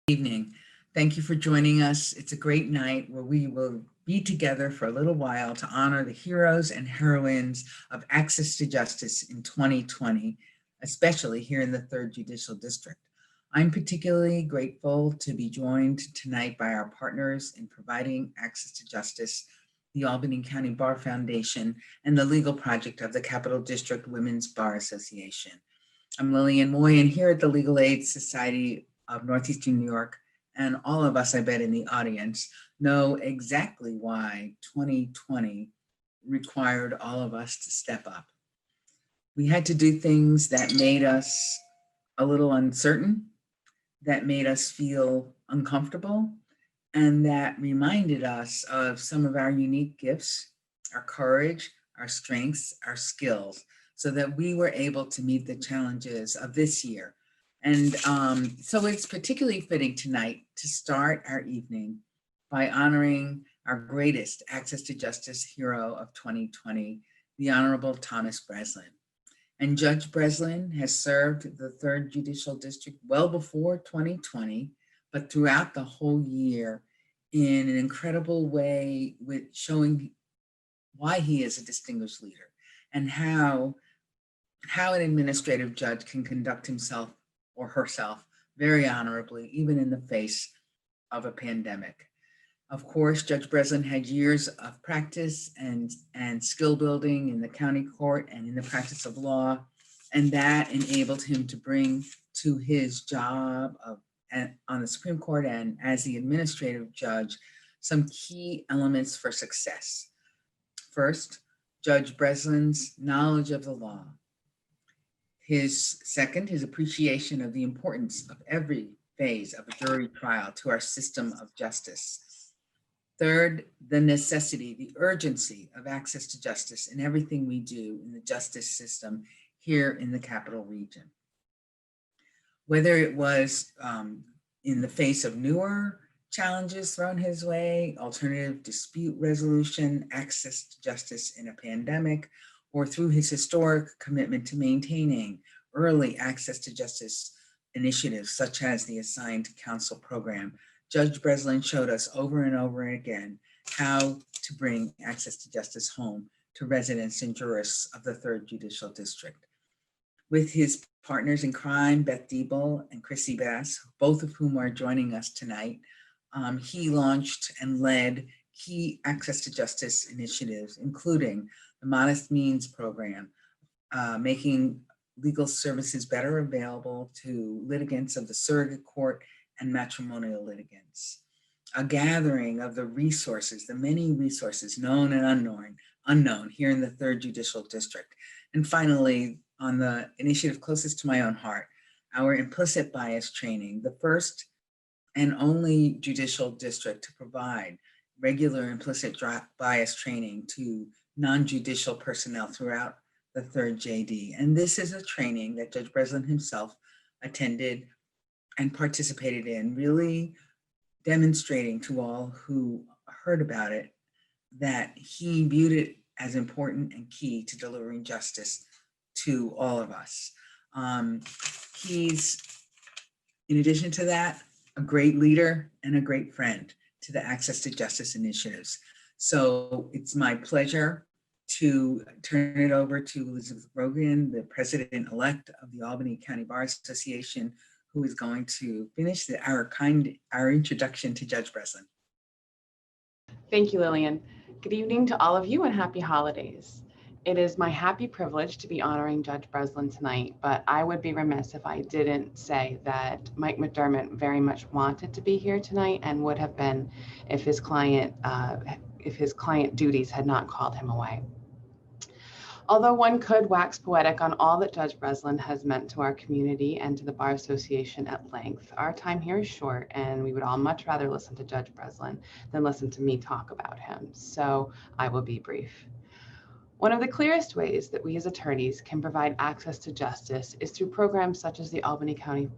Evening. Thank you for joining us. It's a great night where we will be together for a little while to honor the heroes and heroines of access to justice in 2020, especially here in the 3rd Judicial District. I'm particularly grateful to be joined tonight by our partners in providing access to justice, the Albany County Bar Foundation, and the legal project of the Capital District Women's Bar Association. I'm Lillian Moy, and here at the Legal Aid Society of Northeastern New York, and all of us, I bet, in the audience, know exactly why 2020 required all of us to step up. We had to do things that made us a little uncertain, that made us feel uncomfortable, and that reminded us of some of our unique gifts, our courage, our strengths, our skills, so that we were able to meet the challenges of this year. And so it's particularly fitting tonight to start our evening by honoring our greatest access to justice hero of 2020, the Honorable Thomas Breslin. And Judge Breslin has served the 3rd Judicial District well before 2020, but throughout the whole year in an incredible way, with showing why he is a distinguished leader and how an administrative judge can conduct himself or herself very honorably, even in the face of a pandemic. Of course, Judge Breslin had years of practice and skill building in the county court and in the practice of law, and that enabled him to bring to his job on the Supreme Court and as the administrative judge some key elements for success. First, Judge Breslin's knowledge of the law. His appreciation of the importance of every phase of a jury trial to our system of justice. Third, the necessity, the urgency of access to justice in everything we do in the justice system here in the Capital Region. Whether it was in the face of newer challenges thrown his way, alternative dispute resolution, access to justice in a pandemic, or through his historic commitment to maintaining early access to justice initiatives such as the Assigned Counsel Program, Judge Breslin showed us over and over again how to bring access to justice home to residents and jurists of the 3rd Judicial District. With his partners in crime, Beth Diebel and Chrissy Bass, both of whom are joining us tonight, he launched and led key access to justice initiatives, including the Modest Means Program, making legal services better available to litigants of the surrogate court and matrimonial litigants. A gathering of the resources, the many resources known and unknown here in the 3rd Judicial District. And finally, on the initiative closest to my own heart, our implicit bias training, the first and only judicial district to provide regular implicit bias training to non-judicial personnel throughout the 3rd JD. And this is a training that Judge Breslin himself attended and participated in, really demonstrating to all who heard about it that he viewed it as important and key to delivering justice to all of us. He's, in addition to that, a great leader and a great friend to the Access to Justice initiatives. So it's my pleasure to turn it over to Elizabeth Grogan, the president-elect of the Albany County Bar Association, who is going to finish our introduction to Judge Breslin. Thank you, Lillian. Good evening to all of you and happy holidays. It is my happy privilege to be honoring Judge Breslin tonight, but I would be remiss if I didn't say that Mike McDermott very much wanted to be here tonight and would have been if his client duties had not called him away. Although one could wax poetic on all that Judge Breslin has meant to our community and to the Bar Association at length, our time here is short and we would all much rather listen to Judge Breslin than listen to me talk about him. So I will be brief. One of the clearest ways that we as attorneys can provide access to justice is through programs such as the Albany County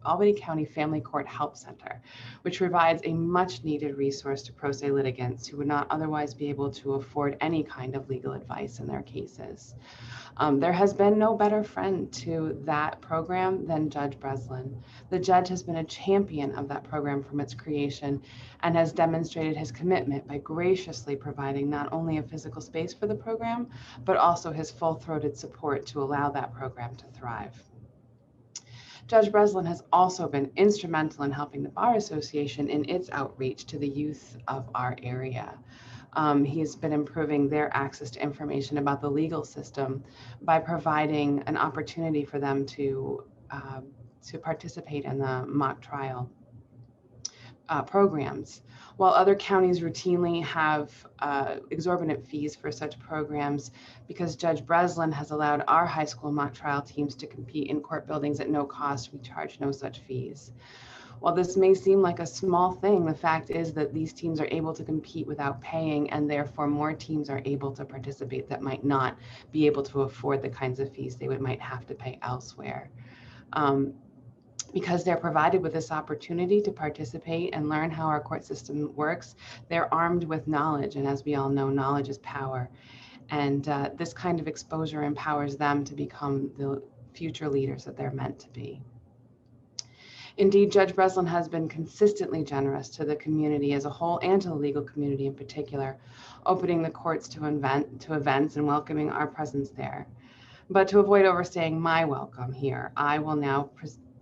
Albany County Family Court Help Center, which provides a much needed resource to pro se litigants who would not otherwise be able to afford any kind of legal advice in their cases. There has been no better friend to that program than Judge Breslin. The judge has been a champion of that program from its creation and has demonstrated his commitment by graciously providing not only a physical space for the program, but also his full-throated support to allow that program to thrive. Judge Breslin has also been instrumental in helping the Bar Association in its outreach to the youth of our area. He's been improving their access to information about the legal system by providing an opportunity for them to participate in the mock trial programs. While other counties routinely have exorbitant fees for such programs, because Judge Breslin has allowed our high school mock trial teams to compete in court buildings at no cost, we charge no such fees. While this may seem like a small thing, the fact is that these teams are able to compete without paying, and therefore more teams are able to participate that might not be able to afford the kinds of fees they might have to pay elsewhere. Because they're provided with this opportunity to participate and learn how our court system works, they're armed with knowledge, and as we all know, knowledge is power. And this kind of exposure empowers them to become the future leaders that they're meant to be. Indeed, Judge Breslin has been consistently generous to the community as a whole and to the legal community in particular, opening the courts to events and welcoming our presence there. But to avoid overstaying my welcome here, I will now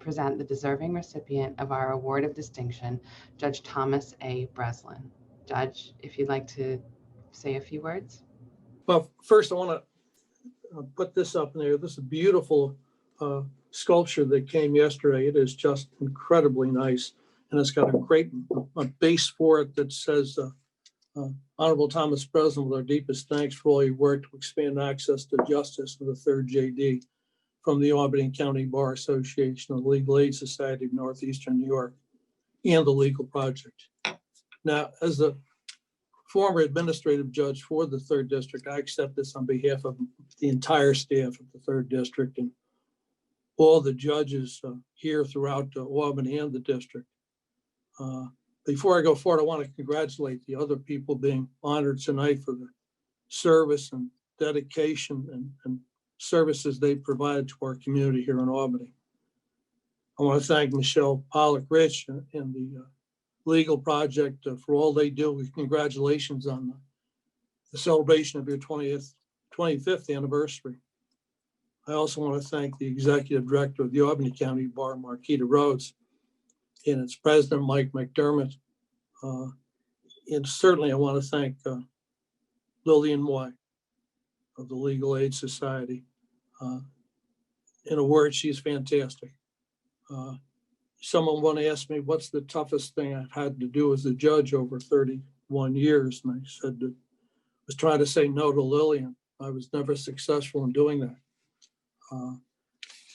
present the deserving recipient of our Award of Distinction, Judge Thomas A. Breslin. Judge, if you'd like to say a few words. Well, first I want to put this up there. This is a beautiful sculpture that came yesterday. It is just incredibly nice, and it's got a great base for it that says, Honorable Thomas Breslin, with our deepest thanks for all your work to expand access to justice in the 3rd JD from the Albany County Bar Association, the Legal Aid Society of Northeastern New York, and the Legal Project. Now, as the former administrative judge for the 3rd District, I accept this on behalf of the entire staff of the 3rd District and all the judges here throughout Albany and the district. Before I go forward, I want to congratulate the other people being honored tonight for the service and dedication and services they provided to our community here in Albany. I want to thank Michele, Pollock, Rich, and the Legal Project for all they do. Congratulations on the celebration of your 25th anniversary. I also want to thank the Executive Director of the Albany County Bar, Marquita Rhodes, and its President, Mike McDermott. And certainly I want to thank Lillian Moy of the Legal Aid Society. In a word, she's fantastic. Someone once asked me, what's the toughest thing I've had to do as a judge over 31 years? And I said, I was trying to say no to Lillian. I was never successful in doing that.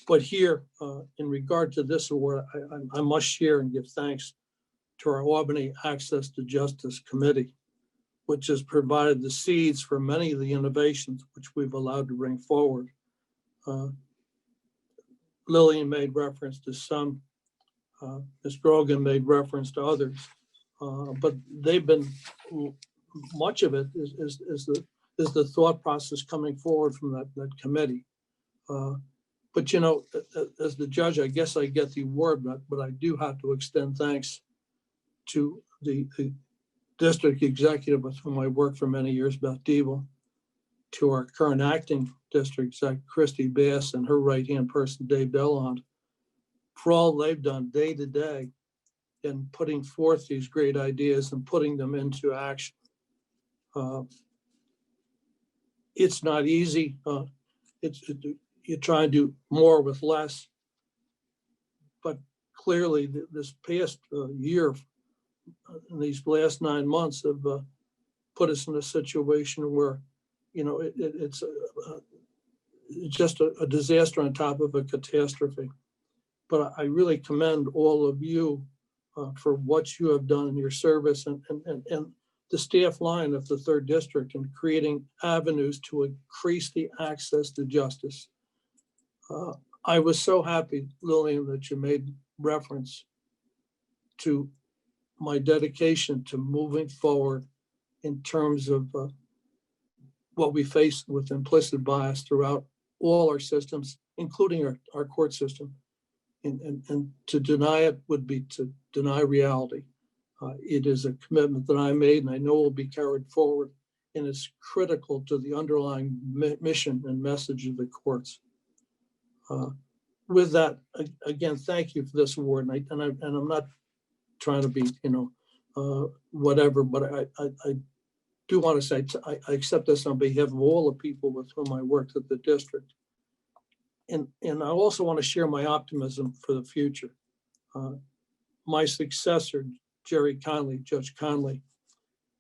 But here, in regard to this award, I must share and give thanks to our Albany Access to Justice Committee, which has provided the seeds for many of the innovations which we've allowed to bring forward. Lillian made reference to some, Ms. Grogan made reference to others, but they've been, much of it is the thought process coming forward from that committee. But you know, as the judge, I guess I get the award, but I do have to extend thanks to the district executive with whom I worked for many years, Beth Deagle, to our current acting district exec, Christy Bass, and her right-hand person, Dave Delland, for all they've done day to day in putting forth these great ideas and putting them into action. It's not easy. You try to do more with less, but clearly this past year, these last 9 months have put us in a situation where, you know, it's just a disaster on top of a catastrophe. But I really commend all of you for what you have done in your service and the staff line of the 3rd District in creating avenues to increase the access to justice. I was so happy, Lillian, that you made reference to my dedication to moving forward in terms of what we face with implicit bias throughout all our systems, including our court system. And to deny it would be to deny reality. It is a commitment that I made and I know will be carried forward, and it's critical to the underlying mission and message of the courts. With that, again, thank you for this award. And I'm not trying to be, whatever, but I do want to say I accept this on behalf of all the people with whom I worked at the district. And I also want to share my optimism for the future. My successor, Judge Conley,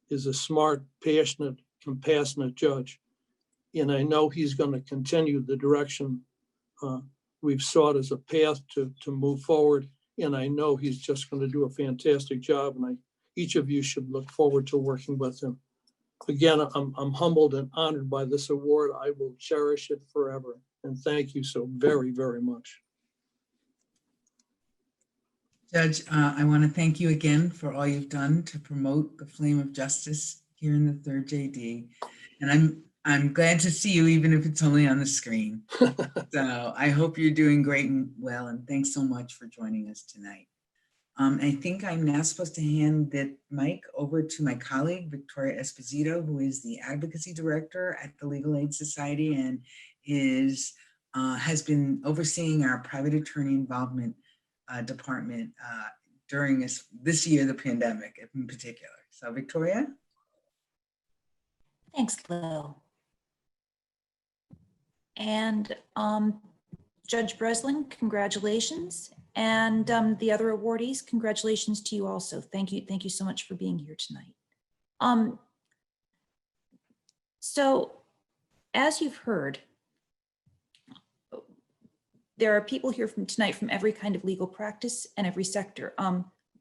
is a smart, passionate, compassionate judge. And I know he's going to continue the direction we've sought as a path to move forward. And I know he's just going to do a fantastic job. And each of you should look forward to working with him. Again, I'm humbled and honored by this award. I will cherish it forever. And thank you so very, very much. Judge, I want to thank you again for all you've done to promote the flame of justice here in the 3rd JD. And I'm glad to see you, even if it's only on the screen. So I hope you're doing great and well, and thanks so much for joining us tonight. I think I'm now supposed to hand the mic over to my colleague, Victoria Esposito, who is the Advocacy Director at the Legal Aid Society and has been overseeing our private attorney involvement department during this year, the pandemic in particular. So Victoria? Thanks, Lil. And Judge Breslin, congratulations. And the other awardees, congratulations to you also. Thank you so much for being here tonight. So as you've heard, there are people here tonight from every kind of legal practice and every sector.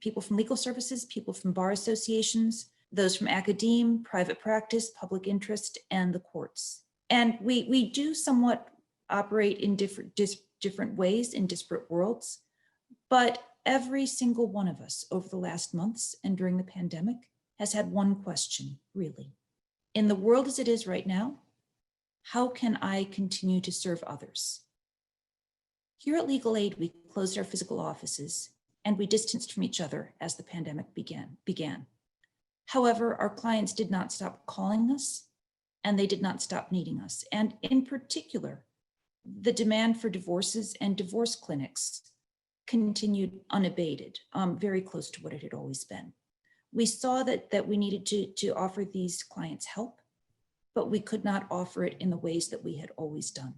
People from legal services, people from bar associations, those from academe, private practice, public interest, and the courts. And we do somewhat operate in different ways in disparate worlds, but every single one of us over the last months and during the pandemic has had one question, really. In the world as it is right now, how can I continue to serve others? Here at Legal Aid, we closed our physical offices and we distanced from each other as the pandemic began. However, our clients did not stop calling us and they did not stop needing us. And in particular, the demand for divorces and divorce clinics continued unabated, very close to what it had always been. We saw that we needed to offer these clients help, but we could not offer it in the ways that we had always done.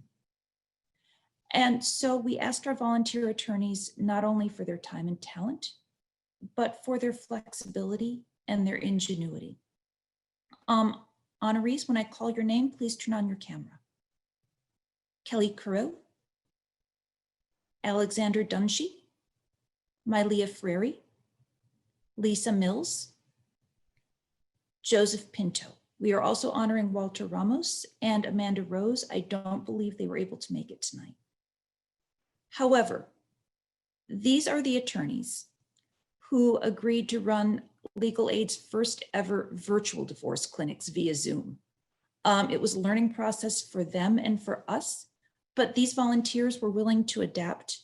And so we asked our volunteer attorneys not only for their time and talent, but for their flexibility and their ingenuity. Honorees, when I call your name, please turn on your camera. Kelly Curro, Alexander Dunshee, Myleah Frary, Lisa Mills, Joseph Pinto. We are also honoring Walter Ramos and Amanda Rose. I don't believe they were able to make it tonight. However, these are the attorneys who agreed to run Legal Aid's first ever virtual divorce clinics via Zoom. It was a learning process for them and for us, but these volunteers were willing to adapt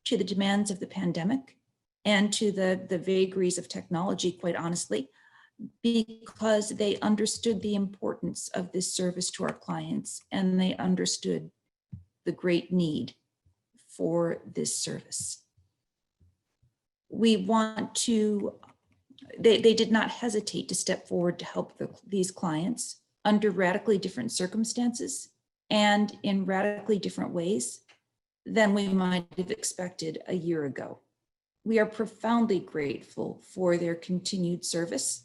to the demands of the pandemic and to the vagaries of technology, quite honestly, because they understood the importance of this service to our clients and they understood the great need for this service. We want to, they did not hesitate to step forward to help these clients under radically different circumstances and in radically different ways than we might have expected a year ago. We are profoundly grateful for their continued service,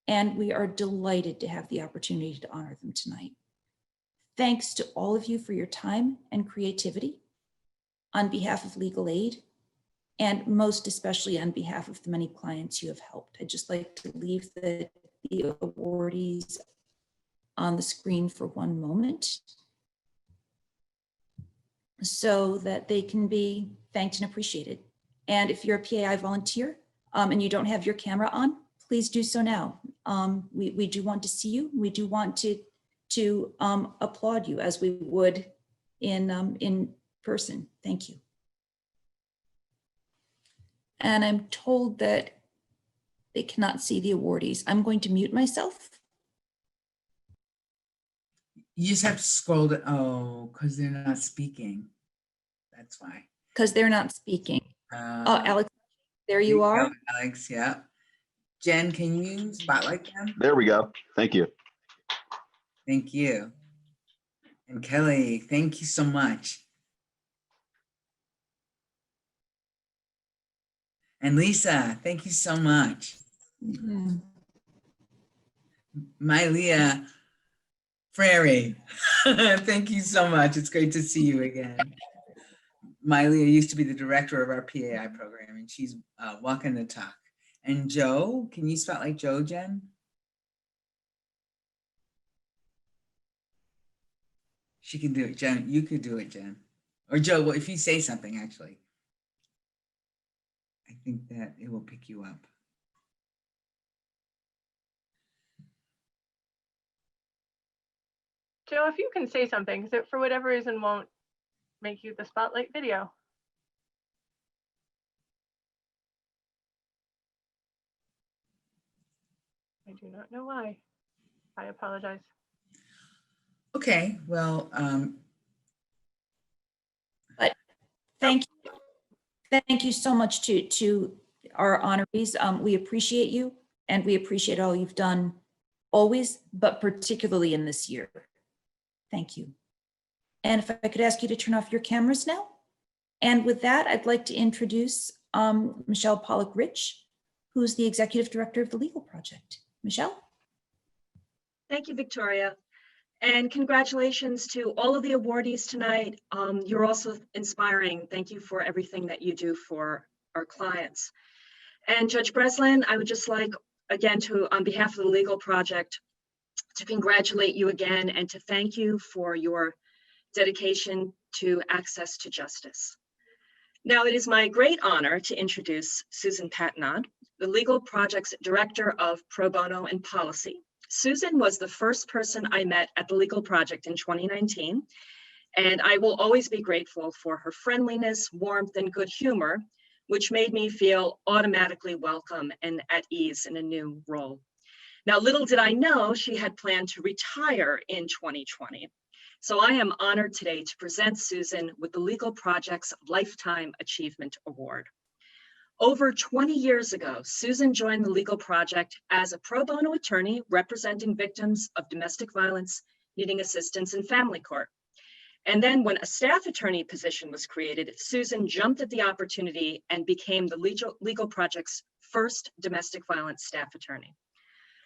and we are delighted to have the opportunity to honor them tonight. Thanks to all of you for your time and creativity on behalf of Legal Aid, and most especially on behalf of the many clients you have helped. I'd just like to leave the awardees on the screen for one moment so that they can be thanked and appreciated. And if you're a PAI volunteer and you don't have your camera on, please do so now. We do want to see you. We do want to applaud you as we would in person. Thank you. And I'm told that they cannot see the awardees. I'm going to mute myself. You just have to scroll to, oh, because they're not speaking. That's why. Because they're not speaking. Alex, there you go, are. Alex, yeah. Jen, can you spotlight them? There we go. Thank you. Thank you. And Kelly, thank you so much. And Lisa, thank you so much. Mhm. Myleah Frary, thank you so much. It's great to see you again. Myleah used to be the director of our PAI program, and she's walking the talk. And Joe, can you spotlight Joe, Jen? She can do it, Jen. You could do it, Jen. Or Joe, well, if you say something, actually, I think that it will pick you up. Joe, if you can say something, because it for whatever reason won't make you the spotlight video. I do not know why. I apologize. Okay, well, But thank you so much to our honorees. We appreciate you, and we appreciate all you've done always, but particularly in this year. Thank you. And if I could ask you to turn off your cameras now. And with that, I'd like to introduce Michele Pollock-Rich, who's the Executive Director of the Legal Project. Michele? Thank you, Victoria. And congratulations to all of the awardees tonight. You're also inspiring. Thank you for everything that you do for our clients. And Judge Breslin, I would just like, again, on behalf of the Legal Project, to congratulate you again and to thank you for your dedication to access to justice. Now, it is my great honor to introduce Susan Pattenaude, the Legal Project's Director of Pro Bono and Policy. Susan was the first person I met at the Legal Project in 2019, and I will always be grateful for her friendliness, warmth, and good humor, which made me feel automatically welcome and at ease in a new role. Now, little did I know she had planned to retire in 2020. So I am honored today to present Susan with the Legal Project's Lifetime Achievement Award. Over 20 years ago, Susan joined the Legal Project as a pro bono attorney representing victims of domestic violence needing assistance in family court. And then when a staff attorney position was created, Susan jumped at the opportunity and became the Legal Project's first domestic violence staff attorney.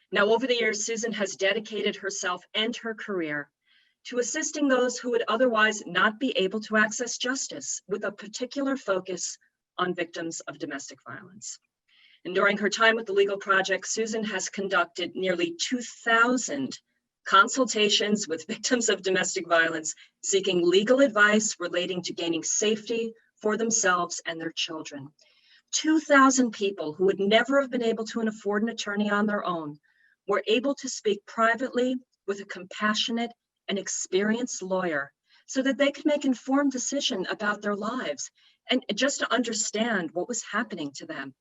Now, over the years, Susan has dedicated herself and her career to assisting those who would otherwise not be able to access justice, with a particular focus on victims of domestic violence. And during her time with the Legal Project, Susan has conducted nearly 2,000 consultations with victims of domestic violence, seeking legal advice relating to gaining safety for themselves and their children. 2,000 people who would never have been able to afford an attorney on their own were able to speak privately with a compassionate and experienced lawyer so that they could make informed decisions about their lives and just to understand what was happening to them.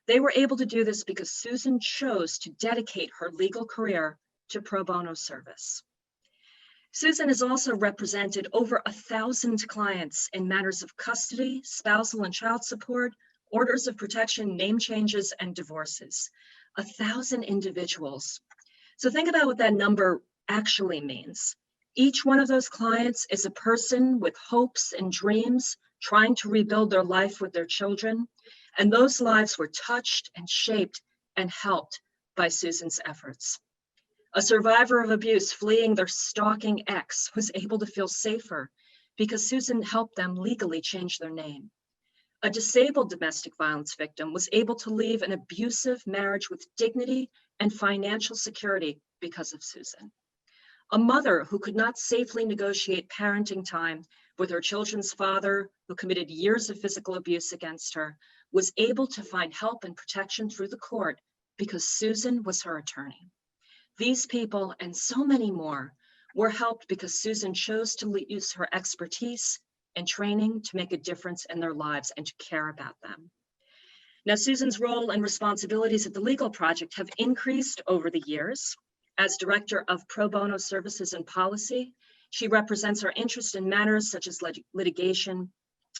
They were able to do this because Susan chose to dedicate her legal career to pro bono service. Susan has also represented over 1,000 clients in matters of custody, spousal and child support, orders of protection, name changes, and divorces. 1,000 individuals. So think about what that number actually means. Each one of those clients is a person with hopes and dreams, trying to rebuild their life with their children. And those lives were touched and shaped and helped by Susan's efforts. A survivor of abuse fleeing their stalking ex was able to feel safer because Susan helped them legally change their name. A disabled domestic violence victim was able to leave an abusive marriage with dignity and financial security because of Susan. A mother who could not safely negotiate parenting time with her children's father, who committed years of physical abuse against her, was able to find help and protection through the court because Susan was her attorney. These people and so many more were helped because Susan chose to use her expertise and training to make a difference in their lives and to care about them. Now, Susan's role and responsibilities at the Legal Project have increased over the years. As Director of Pro Bono Services and Policy, she represents our interest in matters such as litigation,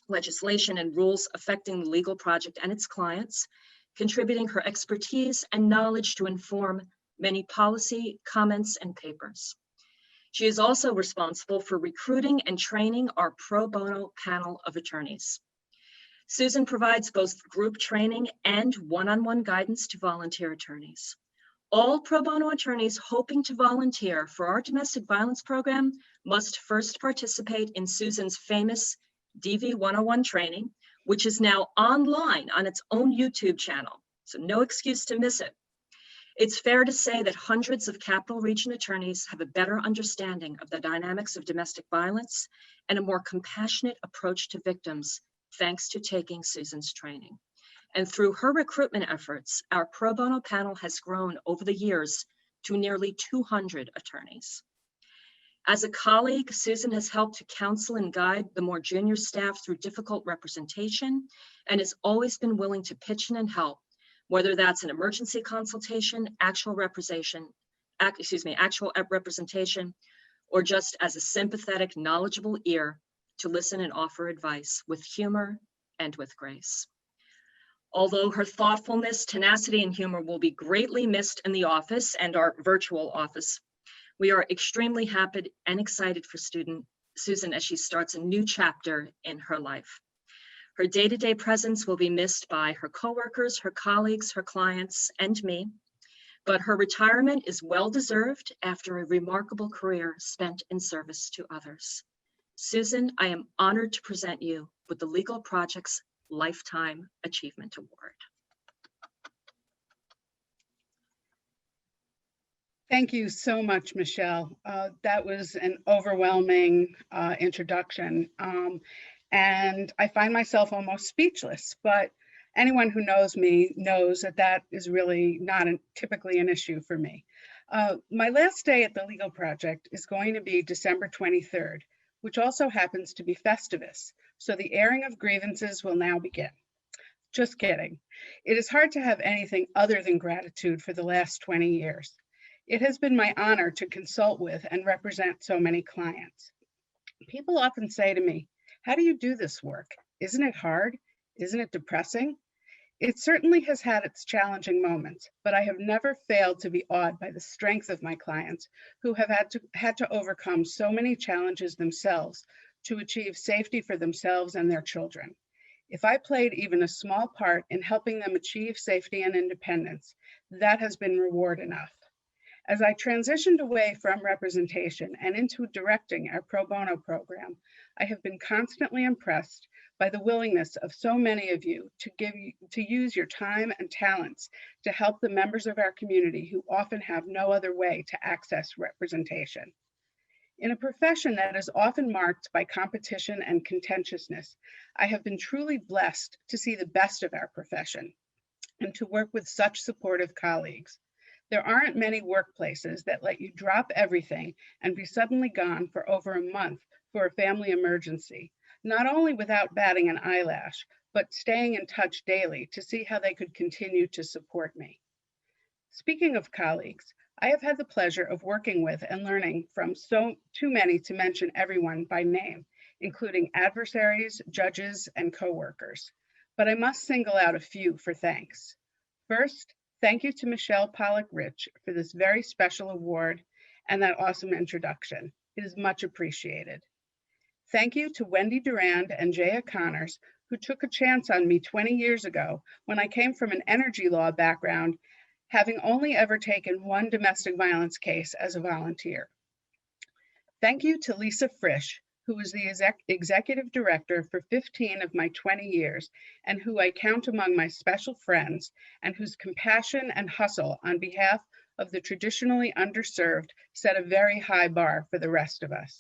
legislation, and rules affecting the Legal Project and its clients, contributing her expertise and knowledge to inform many policy comments and papers. She is also responsible for recruiting and training our pro bono panel of attorneys. Susan provides both group training and one-on-one guidance to volunteer attorneys. All pro bono attorneys hoping to volunteer for our domestic violence program must first participate in Susan's famous DV 101 training, which is now online on its own YouTube channel, so no excuse to miss it. It's fair to say that hundreds of Capital Region attorneys have a better understanding of the dynamics of domestic violence and a more compassionate approach to victims, thanks to taking Susan's training. And through her recruitment efforts, our pro bono panel has grown over the years to nearly 200 attorneys. As a colleague, Susan has helped to counsel and guide the more junior staff through difficult representation and has always been willing to pitch in and help, whether that's an emergency consultation, actual representation, or just as a sympathetic, knowledgeable ear to listen and offer advice with humor and with grace. Although her thoughtfulness, tenacity, and humor will be greatly missed in the office and our virtual office, we are extremely happy and excited for Susan as she starts a new chapter in her life. Her day-to-day presence will be missed by her coworkers, her colleagues, her clients, and me, but her retirement is well-deserved after a remarkable career spent in service to others. Susan, I am honored to present you with the Legal Project's Lifetime Achievement Award. Thank you so much, Michele. That was an overwhelming introduction. And I find myself almost speechless, but anyone who knows me knows that that is really not typically an issue for me. My last day at the Legal Project is going to be December 23rd, which also happens to be Festivus. So the airing of grievances will now begin. Just kidding. It is hard to have anything other than gratitude for the last 20 years. It has been my honor to consult with and represent so many clients. People often say to me, how do you do this work? Isn't it hard? Isn't it depressing? It certainly has had its challenging moments, but I have never failed to be awed by the strength of my clients who have had to overcome so many challenges themselves to achieve safety for themselves and their children. If I played even a small part in helping them achieve safety and independence, that has been reward enough. As I transitioned away from representation and into directing our pro bono program, I have been constantly impressed by the willingness of so many of you to use your time and talents to help the members of our community who often have no other way to access representation. In a profession that is often marked by competition and contentiousness, I have been truly blessed to see the best of our profession and to work with such supportive colleagues. There aren't many workplaces that let you drop everything and be suddenly gone for over a month for a family emergency, not only without batting an eyelash, but staying in touch daily to see how they could continue to support me. Speaking of colleagues, I have had the pleasure of working with and learning from too many to mention everyone by name, including adversaries, judges, and coworkers. But I must single out a few for thanks. First, thank you to Michele Pollock-Rich for this very special award and that awesome introduction. It is much appreciated. Thank you to Wendy Durand and Jaya Connors, who took a chance on me 20 years ago when I came from an energy law background, having only ever taken one domestic violence case as a volunteer. Thank you to Lisa Frisch, who was the executive director for 15 of my 20 years, and who I count among my special friends, and whose compassion and hustle on behalf of the traditionally underserved set a very high bar for the rest of us.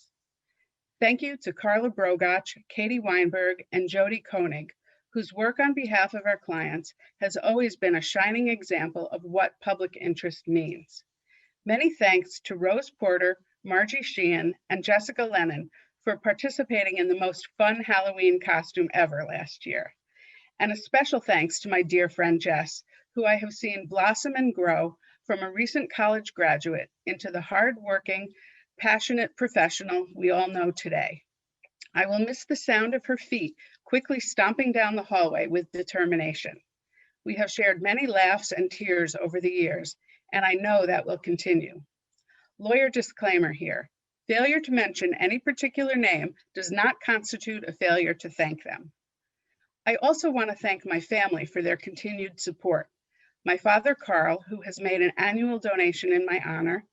Thank you to Carla Brogach, Katie Weinberg, and Jody Koenig, whose work on behalf of our clients has always been a shining example of what public interest means. Many thanks to Rose Porter, Margie Sheehan, and Jessica Lennon for participating in the most fun Halloween costume ever last year. And a special thanks to my dear friend Jess, who I have seen blossom and grow from a recent college graduate into the hardworking, passionate professional we all know today. I will miss the sound of her feet quickly stomping down the hallway with determination. We have shared many laughs and tears over the years, and I know that will continue. Lawyer disclaimer here. Failure to mention any particular name does not constitute a failure to thank them. I also want to thank my family for their continued support. My father, Carl, who has made an annual donation in my honor,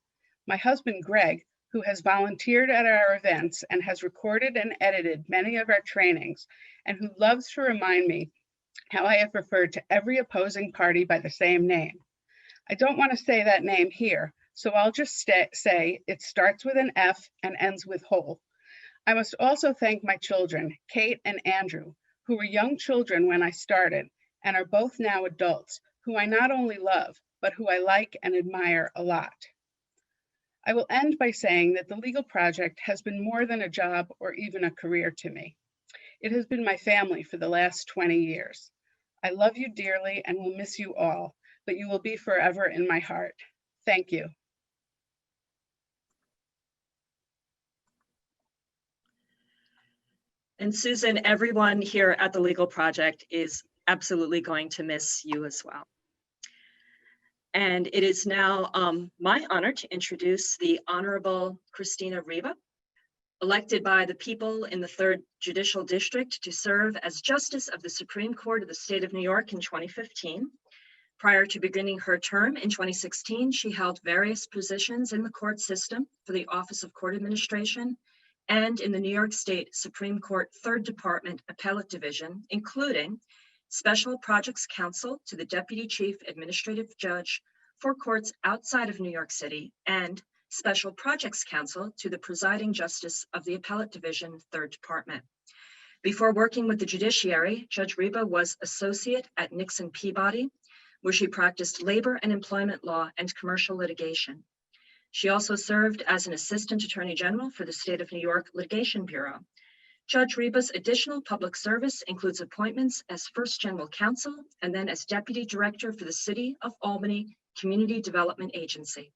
my husband, Greg, who has volunteered at our events and has recorded and edited many of our trainings, and who loves to remind me how I have referred to every opposing party by the same name. I don't want to say that name here, so I'll just say it starts with an F and ends with Hole. I must also thank my children, Kate and Andrew, who were young children when I started and are both now adults, who I not only love, but who I like and admire a lot. I will end by saying that the Legal Project has been more than a job or even a career to me. It has been my family for the last 20 years. I love you dearly and will miss you all, but you will be forever in my heart. Thank you. And Susan, everyone here at the Legal Project is absolutely going to miss you as well. And it is now my honor to introduce the Honorable Christina Ryba, elected by the people in the 3rd Judicial District to serve as Justice of the Supreme Court of the State of New York in 2015. Prior to beginning her term in 2016, she held various positions in the court system for the Office of Court Administration and in the New York State Supreme Court 3rd Department Appellate Division, including Special Projects Counsel to the Deputy Chief Administrative Judge for courts outside of New York City and Special Projects Counsel to the Presiding Justice of the Appellate Division 3rd Department. Before working with the judiciary, Judge Ryba was associate at Nixon Peabody, where she practiced labor and employment law and commercial litigation. She also served as an Assistant Attorney General for the State of New York Litigation Bureau. Judge Ryba's additional public service includes appointments as First General Counsel and then as Deputy Director for the City of Albany Community Development Agency.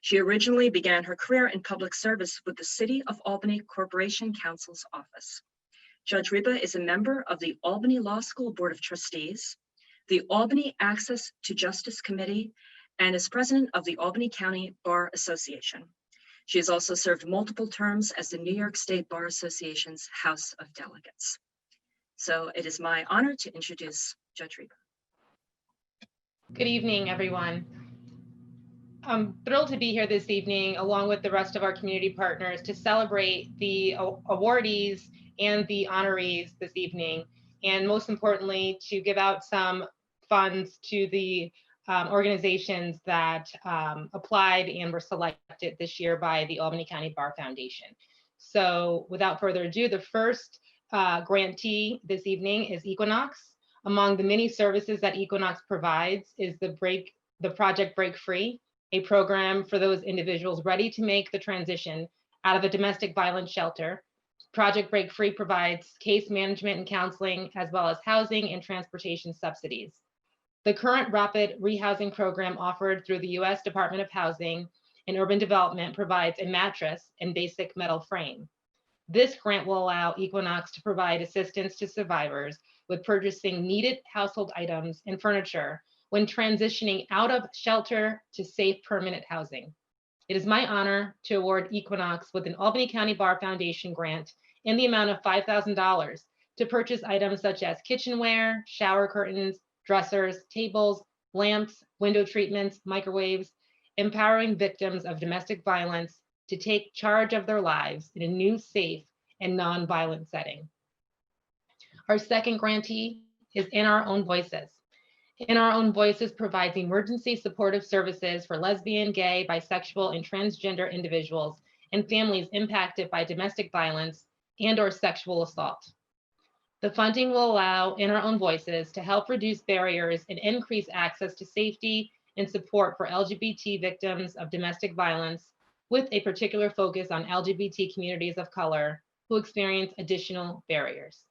She originally began her career in public service with the City of Albany Corporation Counsel's Office. Judge Ryba is a member of the Albany Law School Board of Trustees, the Albany Access to Justice Committee, and is president of the Albany County Bar Association. She has also served multiple terms as the New York State Bar Association's House of Delegates. So it is my honor to introduce Judge Ryba. Good evening, everyone. I'm thrilled to be here this evening, along with the rest of our community partners, to celebrate the awardees and the honorees this evening, and most importantly, to give out some funds to the organizations that applied and were selected this year by the Albany County Bar Foundation. So without further ado, the first grantee this evening is Equinox. Among the many services that Equinox provides is the Project Break Free, a program for those individuals ready to make the transition out of a domestic violence shelter. Project Break Free provides case management and counseling, as well as housing and transportation subsidies. The current rapid rehousing program offered through the U.S. Department of Housing and Urban Development provides a mattress and basic metal frame. This grant will allow Equinox to provide assistance to survivors with purchasing needed household items and furniture when transitioning out of shelter to safe permanent housing. It is my honor to award Equinox with an Albany County Bar Foundation grant in the amount of $5,000 to purchase items such as kitchenware, shower curtains, dressers, tables, lamps, window treatments, microwaves, empowering victims of domestic violence to take charge of their lives in a new, safe, and non-violent setting. Our second grantee is In Our Own Voices. In Our Own Voices provides emergency supportive services for lesbian, gay, bisexual, and transgender individuals and families impacted by domestic violence and/or sexual assault. The funding will allow In Our Own Voices to help reduce barriers and increase access to safety and support for LGBT victims of domestic violence, with a particular focus on LGBT communities of color who experience additional barriers.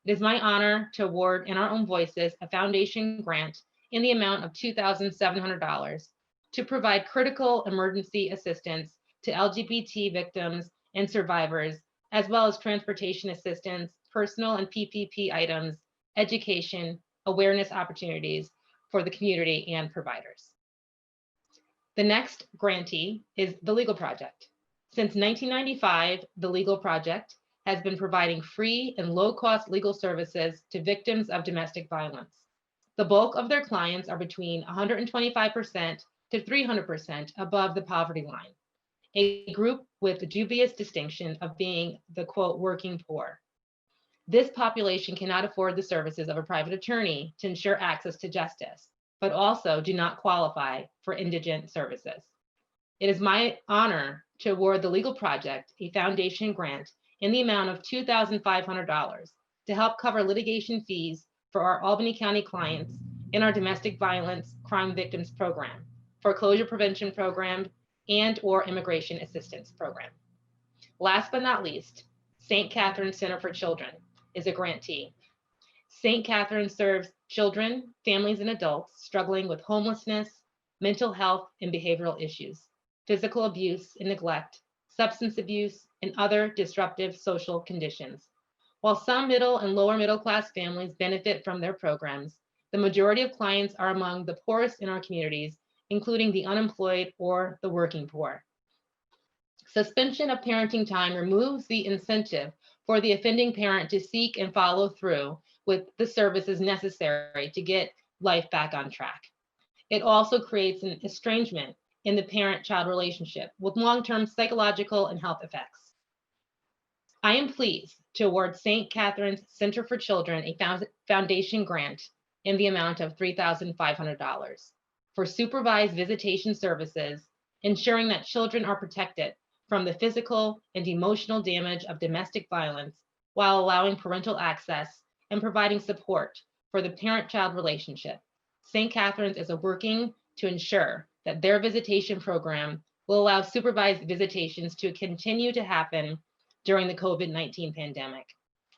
It is my honor to award In Our Own Voices a foundation grant in the amount of $2,700 to provide critical emergency assistance to LGBT victims and survivors, as well as transportation assistance, personal and PPP items, education, awareness opportunities for the community and providers. The next grantee is the Legal Project. Since 1995, the Legal Project has been providing free and low-cost legal services to victims of domestic violence. The bulk of their clients are between 125% to 300% above the poverty line, a group with the dubious distinction of being the, quote, working poor. This population cannot afford the services of a private attorney to ensure access to justice, but also do not qualify for indigent services. It is my honor to award the Legal Project a foundation grant in the amount of $2,500 to help cover litigation fees for our Albany County clients in our Domestic Violence Crime Victims Program, Foreclosure Prevention Program, and/or Immigration Assistance Program. Last but not least, St. Catherine Center for Children is a grantee. St. Catherine serves children, families, and adults struggling with homelessness, mental health and behavioral issues, physical abuse and neglect, substance abuse, and other disruptive social conditions. While some middle and lower middle class families benefit from their programs, the majority of clients are among the poorest in our communities, including the unemployed or the working poor. Suspension of parenting time removes the incentive for the offending parent to seek and follow through with the services necessary to get life back on track. It also creates an estrangement in the parent-child relationship with long-term psychological and health effects. I am pleased to award St. Catherine's Center for Children a foundation grant in the amount of $3,500 for supervised visitation services, ensuring that children are protected from the physical and emotional damage of domestic violence while allowing parental access and providing support for the parent-child relationship. St. Catherine's is working to ensure that their visitation program will allow supervised visitations to continue to happen during the COVID-19 pandemic.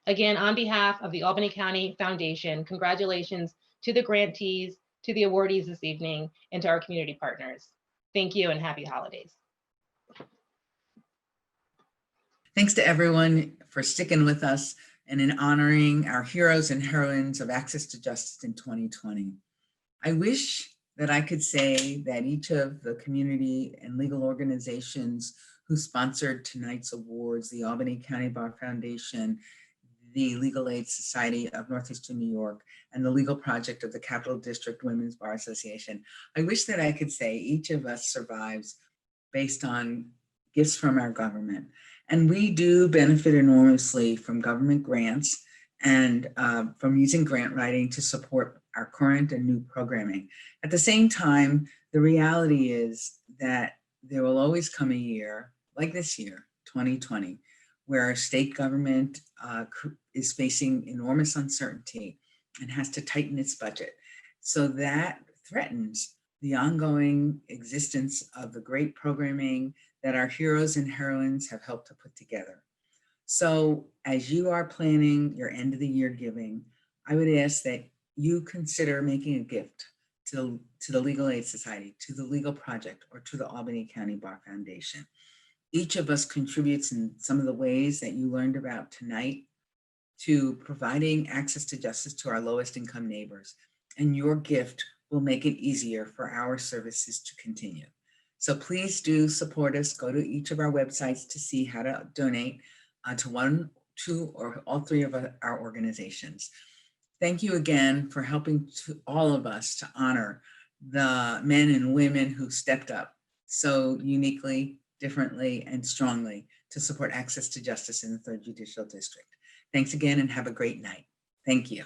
Again, on behalf of the Albany County Foundation, congratulations to the grantees, to the awardees this evening, and to our community partners. Thank you and happy holidays. Thanks to everyone for sticking with us and in honoring our heroes and heroines of access to justice in 2020. I wish that I could say that each of the community and legal organizations who sponsored tonight's awards, the Albany County Bar Foundation, the Legal Aid Society of Northeastern New York, and the Legal Project of the Capital District Women's Bar Association. I wish that I could say each of us survives based on gifts from our government. And we do benefit enormously from government grants and from using grant writing to support our current and new programming. At the same time, the reality is that there will always come a year, like this year, 2020, where our state government is facing enormous uncertainty and has to tighten its budget. So that threatens the ongoing existence of the great programming that our heroes and heroines have helped to put together. So as you are planning your end of the year giving, I would ask that you consider making a gift to the Legal Aid Society, to the Legal Project, or to the Albany County Bar Foundation. Each of us contributes in some of the ways that you learned about tonight to providing access to justice to our lowest income neighbors. And your gift will make it easier for our services to continue. So please do support us. Go to each of our websites to see how to donate to one, two, or all three of our organizations. Thank you again for helping all of us to honor the men and women who stepped up so uniquely, differently, and strongly to support access to justice in the 3rd Judicial District. Thanks again and have a great night. Thank you.